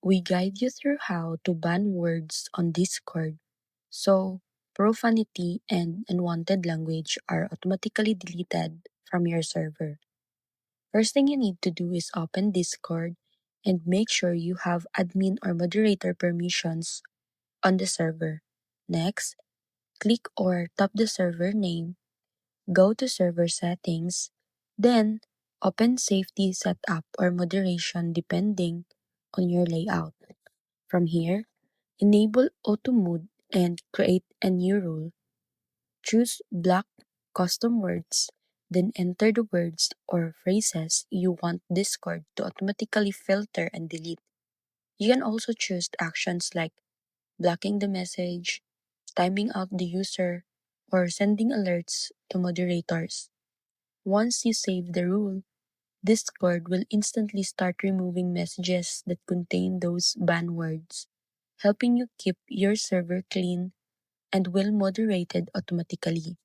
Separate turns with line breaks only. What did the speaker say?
we guide you through how to ban words on Discord so profanity and unwanted language are automatically deleted from your server. First thing you need to do is open Discord and make sure you have admin or moderator permissions on the server. Next, click or tap the server name, go to server settings, then open safety setup or moderation depending on your layout. From here, enable auto mode and create a new rule. Choose block custom words, then enter the words or phrases you want Discord to automatically filter and delete. You can also choose actions like blocking the message, timing out the user, or sending alerts to moderators. Once you save the rule, Discord will instantly start removing messages that contain those banned words, helping you keep your server clean and well moderated automatically.